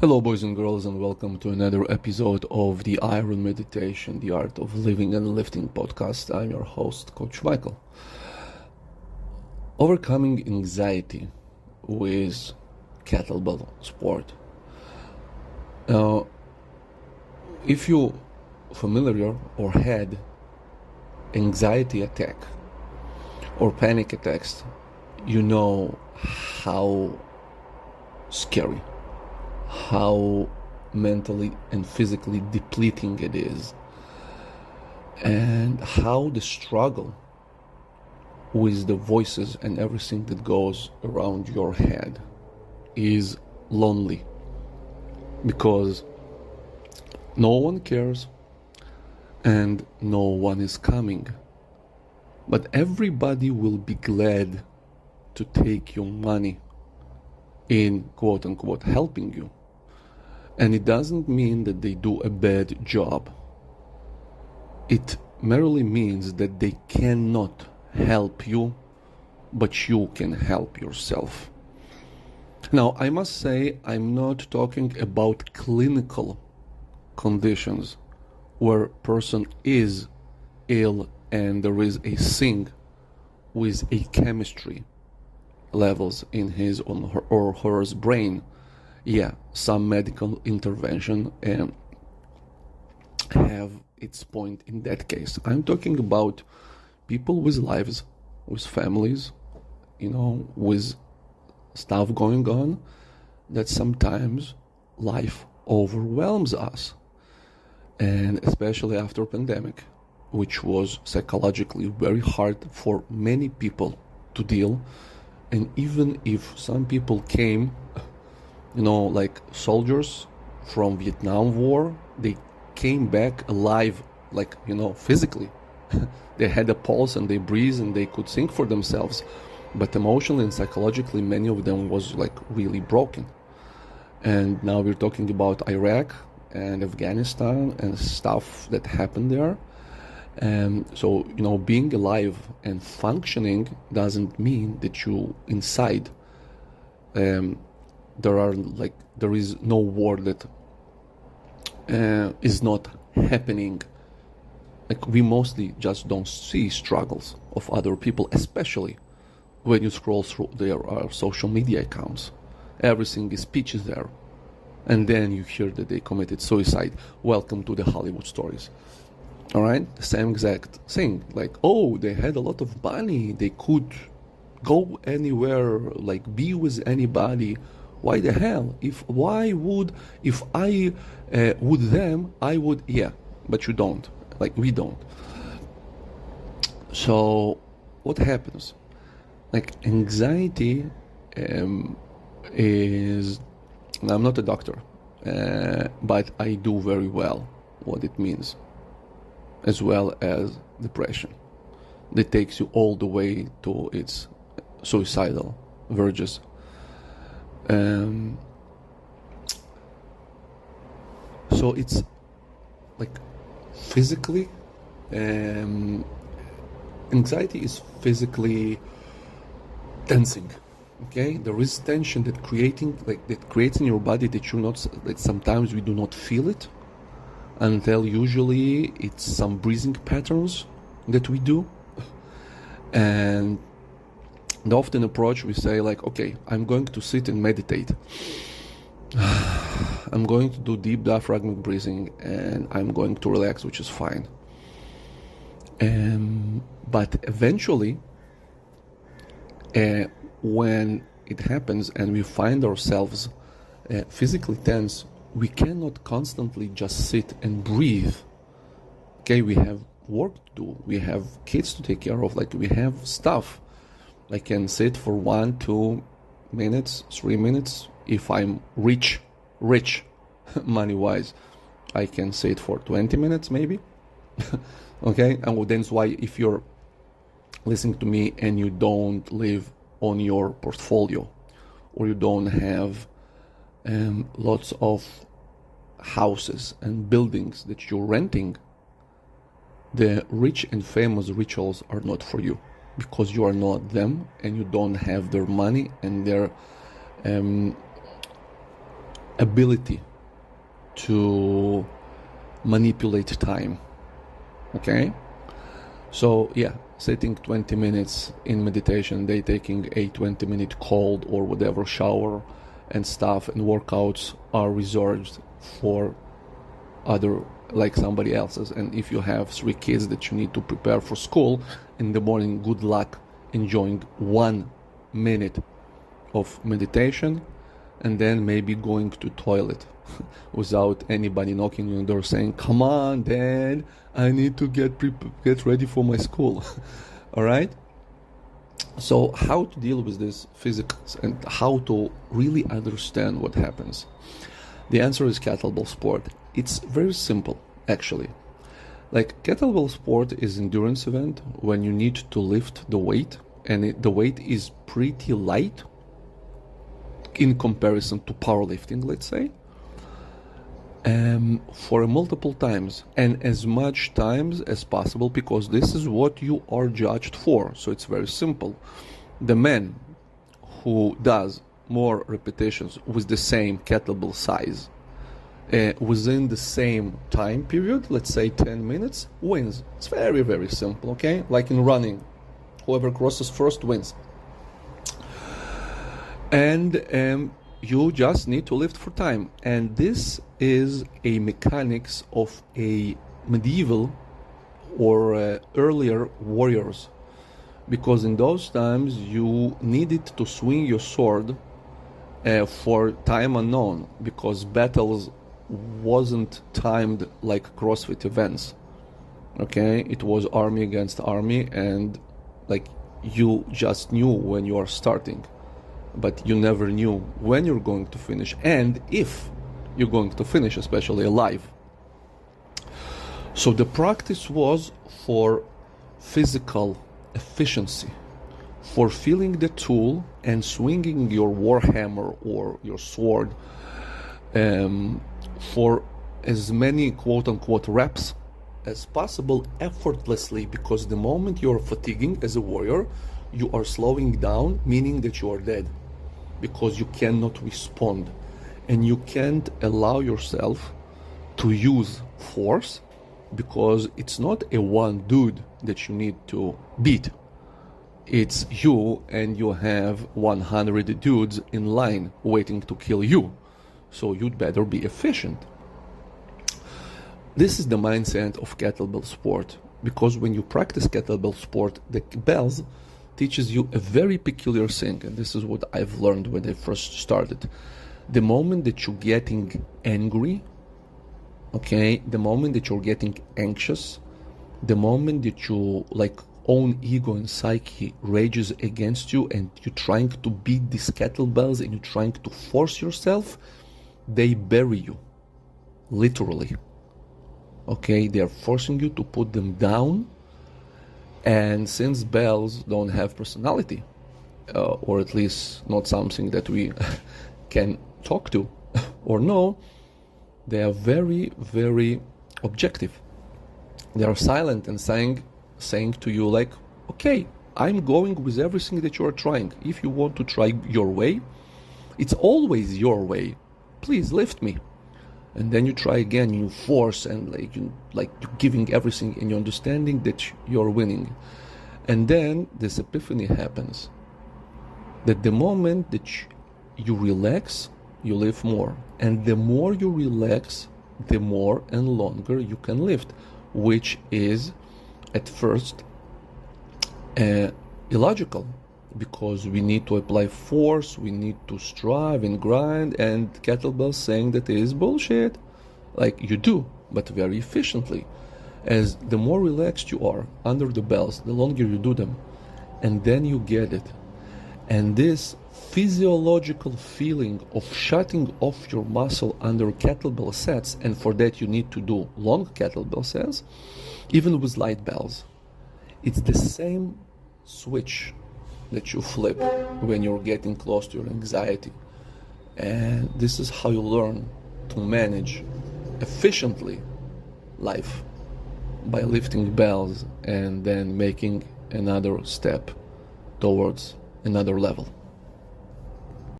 Hello, boys and girls, and welcome to another episode of the Iron Meditation, the Art of Living and Lifting podcast. I'm your host, Coach Michael. Overcoming anxiety with Kettlebell Sport. Now, if you familiar or had anxiety attack or panic attacks, you know how scary, how mentally and physically depleting it is, and how the struggle with the voices and everything that goes around your head is lonely, because no one cares and no one is coming, but everybody will be glad to take your money in quote unquote helping you. And it doesn't mean that they do a bad job. It merely means that they cannot help you, but you can help yourself. Now, I must say, I'm not talking about clinical conditions where a person is ill and there is a thing with a chemistry levels in his or her brain. Yeah, some medical intervention have its point in that case. I'm talking about people with lives, with families, with stuff going on, that sometimes life overwhelms us. And especially after pandemic, which was psychologically very hard for many people to deal. And even if some people came, like soldiers from Vietnam War, they came back alive, physically. They had a pulse and they breathed and they could think for themselves. But emotionally and psychologically, many of them was really broken. And now we're talking about Iraq and Afghanistan and stuff that happened there. So, being alive and functioning doesn't mean that you inside, there is no war that is not happening. We mostly just don't see struggles of other people, especially when you scroll through their social media accounts. Everything is peaches there. And then you hear that they committed suicide. Welcome to the Hollywood stories. All right, the same exact thing. They had a lot of money. They could go anywhere, be with anybody. Why the hell? If I would them, I would. Yeah, but you don't. We don't. So what happens? Anxiety is. I'm not a doctor, but I do very well what it means, as well as depression, that takes you all the way to its suicidal verges. So it's physically, anxiety is physically tensing. Okay, there is tension that creates in your body that you're not, sometimes we do not feel it until usually it's some breathing patterns that we do. And the often approach, we say okay, I'm going to sit and meditate. I'm going to do deep diaphragmatic breathing and I'm going to relax, which is fine. But eventually, when it happens and we find ourselves physically tense, we cannot constantly just sit and breathe. Okay, we have work to do. We have kids to take care of. We have stuff. I can sit for 1, 2 minutes, 3 minutes. If I'm rich, money-wise, I can sit for 20 minutes maybe. Okay, and that's why if you're listening to me and you don't live on your portfolio, or you don't have lots of houses and buildings that you're renting, the rich and famous rituals are not for you, because you are not them and you don't have their money and their ability to manipulate time. Okay? So yeah, sitting 20 minutes in meditation, they taking a 20-minute cold or whatever shower and stuff, and workouts are reserved for other, like somebody else's. And if you have 3 kids that you need to prepare for school in the morning, good luck enjoying 1 minute of meditation and then maybe going to toilet without anybody knocking on your door saying, come on Dad, I need to get ready for my school. All right? So how to deal with this physics and how to really understand what happens? The answer is kettlebell sport. It's very simple, actually. Like, kettlebell sport is endurance event when you need to lift the weight, and the weight is pretty light in comparison to powerlifting, let's say, for multiple times and as much times as possible, because this is what you are judged for. So it's very simple. The man who does more repetitions with the same kettlebell size within the same time period, let's say 10 minutes, wins. It's very, very simple, okay? Like in running, whoever crosses first wins. And you just need to lift for time. And this is a mechanics of a medieval or earlier warriors, because in those times you needed to swing your sword for time unknown, because battles wasn't timed like CrossFit events. Okay, it was army against army, and like you just knew when you are starting, but you never knew when you're going to finish and if you're going to finish, especially alive. So the practice was for physical efficiency, for feeling the tool and swinging your warhammer or your sword for as many quote-unquote reps as possible effortlessly, because the moment you're fatiguing as a warrior, you are slowing down, meaning that you are dead, because you cannot respond and you can't allow yourself to use force, because it's not a one dude that you need to beat. It's you, and you have 100 dudes in line waiting to kill you. So you'd better be efficient. This is the mindset of kettlebell sport, because when you practice kettlebell sport, the bells teaches you a very peculiar thing, and this is what I've learned when I first started. The moment that you're getting angry, okay, the moment that you're getting anxious, the moment that you like own ego and psyche rages against you and you're trying to beat these kettlebells and you're trying to force yourself, they bury you, literally. Okay, they are forcing you to put them down. And since bells don't have personality, or at least not something that we can talk to or know, they are very, very objective. They are silent and saying to you like, okay, I'm going with everything that you are trying. If you want to try your way, it's always your way. Please lift me. And then you try again, you force, and you're giving everything, and you're understanding that you're winning. And then this epiphany happens, that the moment that you relax, you live more. And the more you relax, the more and longer you can lift, which is at first illogical, because we need to apply force, we need to strive and grind, and kettlebells saying that it is bullshit. Like, you do, but very efficiently. As the more relaxed you are under the bells, the longer you do them, and then you get it. And this physiological feeling of shutting off your muscle under kettlebell sets, and for that you need to do long kettlebell sets, even with light bells, it's the same switch that you flip when you're getting close to your anxiety. And this is how you learn to manage efficiently life, by lifting bells and then making another step towards another level.